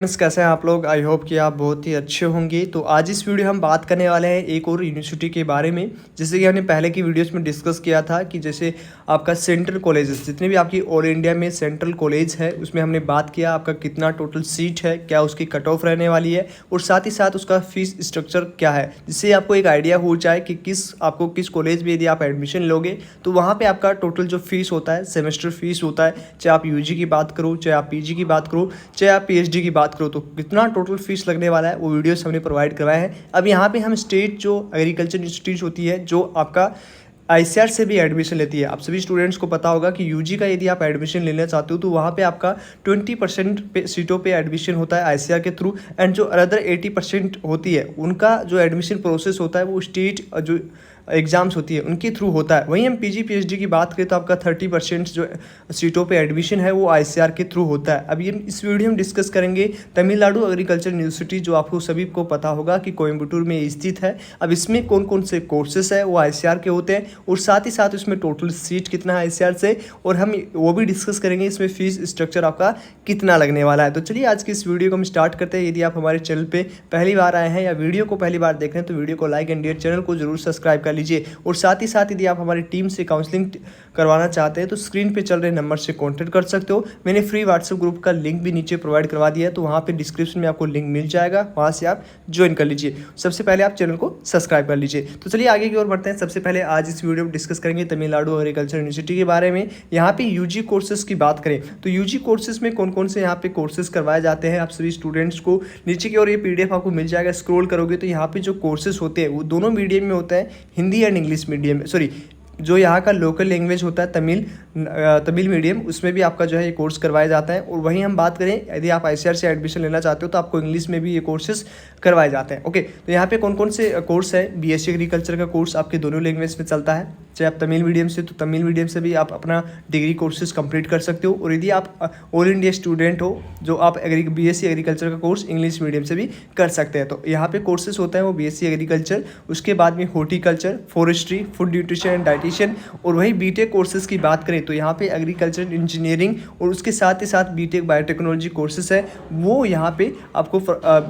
Friends, कैसे हैं आप लोग। आई होप कि आप बहुत ही अच्छे होंगे। तो आज इस वीडियो हम बात करने वाले हैं एक और यूनिवर्सिटी के बारे में। जैसे कि हमने पहले की वीडियोस में डिस्कस किया था कि जैसे आपका सेंट्रल कॉलेजेस जितने भी आपकी ऑल इंडिया में सेंट्रल कॉलेज है उसमें हमने बात किया आपका कितना टोटल सीट है, क्या उसकी कट ऑफ रहने वाली है और साथ ही साथ उसका फीस स्ट्रक्चर क्या है, जिससे आपको एक आइडिया हो जाए कि किस कॉलेज में यदि आप एडमिशन लोगे तो वहाँ पर आपका टोटल जो फीस होता है, सेमेस्टर फीस होता है, चाहे आप यूजी की बात करो, चाहे आप पीजी की बात करो, चाहे आप पीएचडी की बात करो, तो कितना टोटल फीस लगने वाला है वो वीडियोस हमने प्रोवाइड करवाए हैं। अब यहाँ पे हम स्टेट जो एग्रीकल्चर इंस्टीट्यूट होती है जो आपका आईसीआर से भी एडमिशन लेती है। आप सभी स्टूडेंट्स को पता होगा कि यूजी का यदि आप एडमिशन लेना चाहते हो तो वहाँ पे आपका 20% पे सीटों पे एडमिशन होता है आईसीआर के थ्रू, एंड जो अदर 80% होती है उनका जो एडमिशन प्रोसेस होता है वो स्टेट जो एग्ज़ाम्स होती है उनके थ्रू होता है। वहीं हम पीजी पीएचडी की बात करें तो आपका 30% जो सीटों पे एडमिशन है वो आईसीआर के थ्रू होता है। अब ये इस वीडियो में डिस्कस करेंगे तमिलनाडु एग्रीकल्चर यूनिवर्सिटी, जो आपको सभी को पता होगा कि कोयम्बटूर में स्थित है। अब इसमें कौन कौन से कोर्सेस है वो आईसीआर के होते हैं और साथ ही साथ इसमें टोटल सीट कितना है आईसीआर से, और हम वो भी डिस्कस करेंगे इसमें फीस स्ट्रक्चर आपका कितना लगने वाला है। तो चलिए आज की इस वीडियो को हम स्टार्ट करते हैं। यदि आप हमारे चैनल पर पहली बार आए हैं या वीडियो को पहली बार देख रहे हैं तो वीडियो को लाइक एंड डियर, चैनल को जरूर सब्सक्राइब कर लीजिए। और साथ ही साथ यदि आप हमारी टीम से काउंसलिंग करवाना चाहते हैं तो स्क्रीन पे चल रहे नंबर से कांटेक्ट कर सकते हो। मैंने फ्री व्हाट्सएप ग्रुप का लिंक भी नीचे प्रोवाइड करवा दिया है, तो वहाँ पे डिस्क्रिप्शन में आपको लिंक मिल जाएगा, वहाँ से आप ज्वाइन कर लीजिए। सबसे पहले आप चैनल को सब्सक्राइब कर लीजिए। तो चलिए आगे की ओर बढ़ते हैं। सबसे पहले आज इस वीडियो में डिस्कस करेंगे तमिलनाडु एग्रीकल्चर यूनिवर्सिटी के बारे में। यहाँ पे यूजी कोर्सेज की बात करें तो यूजी कोर्सेज में कौन कौन से यहाँ पे कोर्सेज करवाए जाते हैं, आप सभी स्टूडेंट्स को नीचे की ओर ये पीडीएफ आपको मिल जाएगा। स्क्रॉल करोगे तो यहाँ पे जो कोर्सेज होते हैं वो दोनों मीडियम में होता है, Hindi and English medium, sorry जो यहाँ का लोकल लैंग्वेज होता है तमिल मीडियम, उसमें भी आपका जो है ये कोर्स करवाया जाता है। और वहीं हम बात करें यदि आप आईसीआर से एडमिशन लेना चाहते हो तो आपको इंग्लिश में भी ये कोर्सेज करवाए जाते हैं। ओके, तो यहाँ पे कौन कौन से कोर्स है। बीएससी एग्रीकल्चर का कोर्स आपके दोनों लैंग्वेज में चलता है, चाहे आप तमिल मीडियम से तो तमिल मीडियम से भी आप अपना डिग्री कोर्सेज कंप्लीट कर सकते हो। और यदि आप ऑल इंडिया स्टूडेंट हो जो आप बीएससी एग्रीकल्चर का कोर्स इंग्लिश मीडियम से भी कर सकते हैं। तो यहाँ पे कोर्सेज होता है वो बीएससी एग्रीकल्चर, उसके बाद में horticulture, forestry, food nutrition and dietitian. और वही बीटेक कोर्सेज की बात करें तो यहाँ पे एग्रीकल्चर इंजीनियरिंग और उसके साथ ही साथ बीटेक बायोटेक्नोलॉजी कोर्सेज है वो यहाँ पे आपको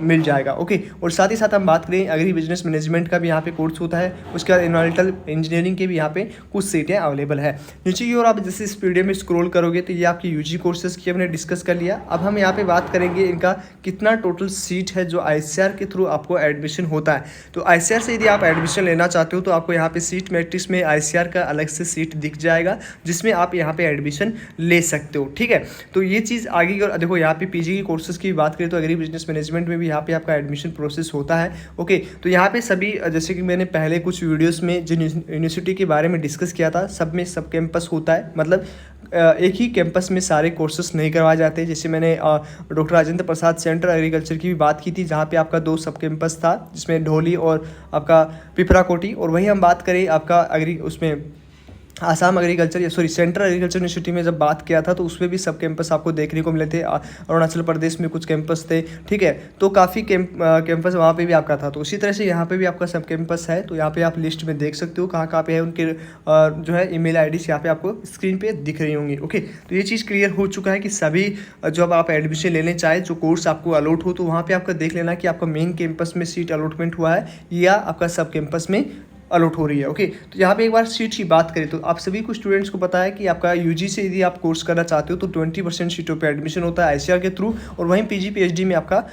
मिल जाएगा। ओके, और साथ ही साथ हम बात करें एग्री बिजनेस मैनेजमेंट का भी यहाँ पे कोर्स होता है। उसके बाद एनवायरमेंटल इंजीनियरिंग के भी यहाँ पे कुछ सीटें अवेलेबल है। नीचे की ओर आप जैसे इस पीडीएफ में स्क्रॉल करोगे तो ये आपकी यूजी कोर्सेज की हमने डिस्कस कर लिया। अब हम यहाँ पे बात करेंगे इनका कितना टोटल सीट है जो आईसीआर के थ्रू आपको एडमिशन होता है। तो आईसीआर से यदि आप एडमिशन लेना चाहते हो तो आपको यहाँ पे सीट मैट्रिक्स में आईसीआर का अलग से सीट दिख जाएगा जिसमें आप यहाँ पे एडमिशन ले सकते हो। ठीक है, तो ये चीज़ आगे की ओर देखो। यहाँ पे पीजी की कोर्सेज की बात करें तो एग्री बिजनेस मैनेजमेंट में भी यहाँ पे आपका एडमिशन प्रोसेस होता है। ओके, तो यहाँ पे सभी जैसे कि मैंने पहले कुछ वीडियोस में जिन यूनिवर्सिटी के बारे में डिस्कस किया था सब में सब कैंपस होता है, मतलब एक ही कैंपस में सारे कोर्सेज नहीं करवाए जाते। जैसे मैंने doctor Rajendra Prasad central agriculture की भी बात की थी जहाँ पे आपका 2 सब कैंपस था जिसमें ढोली और आपका पिपराकोटी। और वहीं हम बात करें आपका उसमें आसाम एग्रीकल्चर या सॉरी सेंट्रल एग्रीकल्चर यूनिवर्सिटी में जब बात किया था तो उसमें भी सब कैंपस आपको देखने को मिले थे। अरुणाचल प्रदेश में कुछ कैंपस थे। ठीक है, तो काफ़ी कैंपस वहाँ पे भी आपका था। तो उसी तरह से यहाँ पे भी आपका सब कैंपस है। तो यहाँ पे आप लिस्ट में देख सकते हो कहाँ कहाँ पे है उनके जो है ईमेल आईडीज यहाँ पे आपको स्क्रीन पे दिख रही होंगी। ओके, तो ये चीज़ क्लियर हो चुका है कि सभी जब आप एडमिशन लेने चाहे जो कोर्स आपको अलॉट हो तो वहाँ पर आपका देख लेना कि आपका मेन कैंपस में सीट अलॉटमेंट हुआ है या आपका सब कैंपस में अलॉट हो रही है। ओके, तो यहाँ पे एक बार सीट की बात करें तो आप सभी को स्टूडेंट्स को पता है कि आपका यूजी से यदि आप कोर्स करना चाहते हो तो 20% सीटों पे एडमिशन होता है आईसीआर के थ्रू, और वहीं पीजी पीएचडी में आपका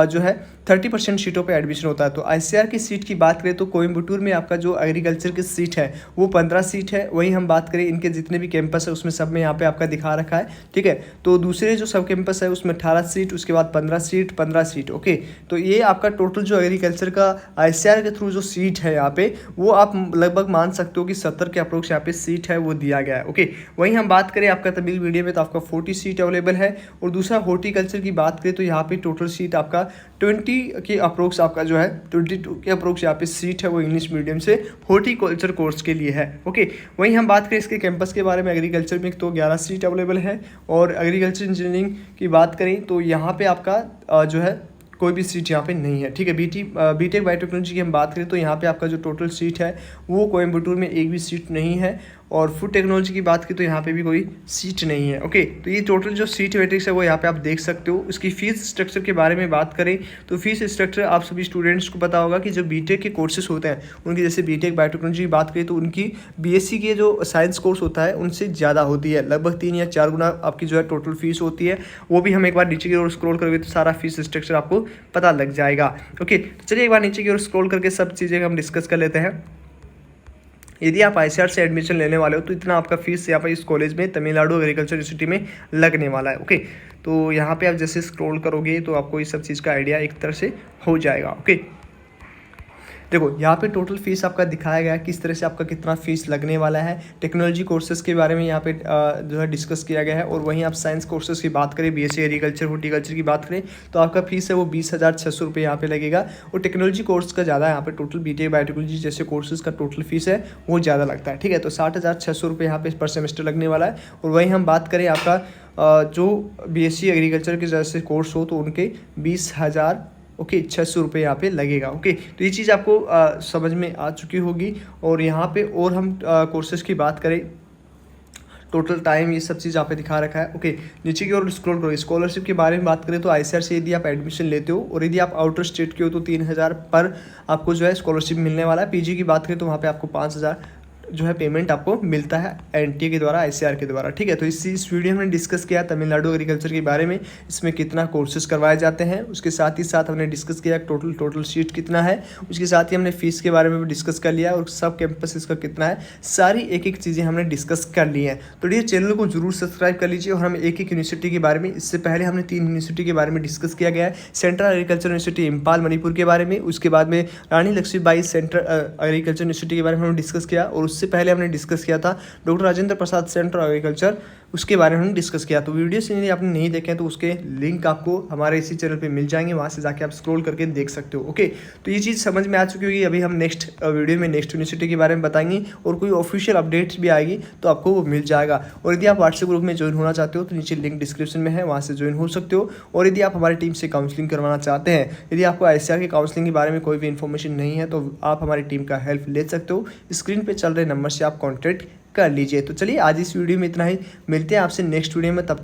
जो है 30% सीटों पे एडमिशन होता है। तो आईसीआर की सीट की बात करें तो कोयम्बटूर में आपका जो एग्रीकल्चर की सीट है वो 15 सीट है। वहीं हम बात करें इनके जितने भी कैंपस है उसमें सब में यहाँ पे आपका दिखा रखा है। ठीक है, तो दूसरे जो सब कैंपस है उसमें 18 सीट, उसके बाद 15 सीट। ओके, तो ये आपका टोटल जो एग्रीकल्चर का आईसीआर के थ्रू जो सीट है यहाँ पे वो आप लगभग मान सकते हो कि 70 के अप्रोक्स यहाँ पे सीट है वो दिया गया है। ओके, वहीं हम बात करें आपका तमिल मीडियम में तो आपका 40 सीट अवेलेबल है। और दूसरा हॉर्टिकल्चर की बात करें तो यहाँ पे टोटल सीट आपका 20 के अप्रोक्स आपका जो है 22 के अप्रोक्स यहाँ पे सीट है वो इंग्लिश मीडियम से हॉर्टिकल्चर कोर्स के लिए है। ओके, वहीं हम बात करें इसके कैंपस के बारे में एग्रीकल्चर में तो 11 सीट अवेलेबल है। और एग्रीकल्चर इंजीनियरिंग की बात करें तो यहाँ पे आपका जो है कोई भी सीट यहाँ पे नहीं है। ठीक है, बीटेक बायोटेक्नोलॉजी की हम बात करें तो यहाँ पे आपका जो टोटल सीट है वो कोयम्बटूर में एक भी सीट नहीं है। और फूड टेक्नोलॉजी की बात की तो यहाँ पे भी कोई सीट नहीं है। ओके, तो ये टोटल जो सीट मैट्रिक्स है वो यहाँ पे आप देख सकते हो। इसकी फीस स्ट्रक्चर के बारे में बात करें तो फीस स्ट्रक्चर आप सभी स्टूडेंट्स को पता होगा कि जो बीटेक के कोर्सेज होते हैं उनकी, जैसे बीटेक बायोटेक्नोलॉजी की बात करें तो उनकी बीएससी के जो साइंस कोर्स होता है उनसे ज़्यादा होती है, लगभग 3 या 4 गुना आपकी जो है टोटल फीस होती है। वो भी हम एक बार नीचे की ओर स्क्रॉल करोगे तो सारा फीस स्ट्रक्चर आपको पता लग जाएगा। ओके, तो चलिए एक बार नीचे की ओर स्क्रॉल करके सब चीज़ें हम डिस्कस कर लेते हैं। यदि आप आईसीआर से एडमिशन लेने वाले हो तो इतना आपका फीस यहाँ पर इस कॉलेज में, तमिलनाडु एग्रीकल्चर यूनिवर्सिटी में लगने वाला है। ओके, तो यहाँ पे आप जैसे स्क्रॉल करोगे तो आपको इस सब चीज़ का आइडिया एक तरह से हो जाएगा। ओके, देखो यहाँ पे टोटल फीस आपका दिखाया गया है, किस तरह से आपका कितना फीस लगने वाला है। टेक्नोलॉजी कोर्सेज के बारे में यहाँ पे जो है डिस्कस किया गया है। और वहीं आप साइंस कोर्सेज की बात करें, बीएससी एग्रीकल्चर हॉर्टिकल्चर की बात करें तो आपका फीस है वो 20,600 रुपये यहाँ पे लगेगा। और टेक्नोलॉजी कोर्स का ज़्यादा है, यहाँ पे टोटल बीटेक बायोटेक्नोलॉजी जैसे कोर्सेज का टोटल फीस है वो ज़्यादा लगता है। ठीक है, तो 60,600 रुपये यहाँ पे पर सेमेस्टर लगने वाला है। और वहीं हम बात करें आपका जो बीएससी एग्रीकल्चर के जैसे कोर्स हो तो उनके 20,000 600 रुपये यहाँ पे लगेगा। ओके, तो ये चीज़ आपको समझ में आ चुकी होगी। और यहाँ पे और हम कोर्सेज की बात करें, टोटल टाइम, ये सब चीज़ यहाँ पे दिखा रखा है। ओके, नीचे की ओर स्क्रॉल करो। स्कॉलरशिप के बारे में बात करें तो आईसीआर से यदि आप एडमिशन लेते हो और यदि आप आउटर स्टेट के हो तो 3,000 पर आपको जो है स्कॉलरशिप मिलने वाला है। पीजी की बात करें तो वहाँ पे आपको 5,000 जो है पेमेंट आपको मिलता है एनटीए के द्वारा, आईसीआर के द्वारा। ठीक है, तो इस वीडियो में हमने डिस्कस किया तमिलनाडु एग्रीकल्चर के बारे में, इसमें कितना कोर्सेज करवाए जाते हैं। उसके साथ ही साथ हमने डिस्कस किया टोटल सीट कितना है। उसके साथ ही हमने फीस के बारे में भी डिस्कस कर लिया और सब कैंपस इसका कितना है, सारी एक एक चीज़ें हमने डिस्कस कर ली हैं। तो ये चैनल को जरूर सब्सक्राइब कर लीजिए। और हम एक एक यूनिवर्सिटी के बारे में, इससे पहले हमने 3 यूनिवर्सिटी के बारे में डिस्कस किया गया है। Central agriculture university Imphal Manipur के बारे में, उसके बाद में रानी लक्ष्मीबाई सेंट्रल एग्रीकल्चर यूनिवर्सिटी के बारे में हमने डिस्कस किया। और उससे पहले हमने डिस्कस किया था doctor Rajendra Prasad centre agriculture, उसके बारे में हमने डिस्कस किया। तो वीडियोस यदि आपने नहीं देखे हैं तो उसके लिंक आपको हमारे इसी चैनल पे मिल जाएंगे, वहाँ से जाके आप स्क्रॉल करके देख सकते हो। ओके, तो ये चीज़ समझ में आ चुकी होगी। अभी हम नेक्स्ट वीडियो में नेक्स्ट यूनिवर्सिटी के बारे में बताएंगे और कोई ऑफिशियल अपडेट्स भी आएगी तो आपको वो मिल जाएगा। और यदि आप व्हाट्सएप ग्रुप में ज्वाइन होना चाहते हो तो नीचे लिंक डिस्क्रिप्शन में है, वहाँ से ज्वाइन हो सकते हो। और यदि आप हमारी टीम से काउंसलिंग करवाना चाहते हैं, यदि आपको आईसीआर की काउंसलिंग के बारे में कोई भी इन्फॉर्मेशन नहीं है तो आप हमारी टीम का हेल्प ले सकते हो। स्क्रीन पर चल रहे नंबर से आप कॉन्टैक्ट कर लीजिए। तो चलिए आज इस वीडियो में इतना ही, मिलते हैं आपसे नेक्स्ट वीडियो में। तब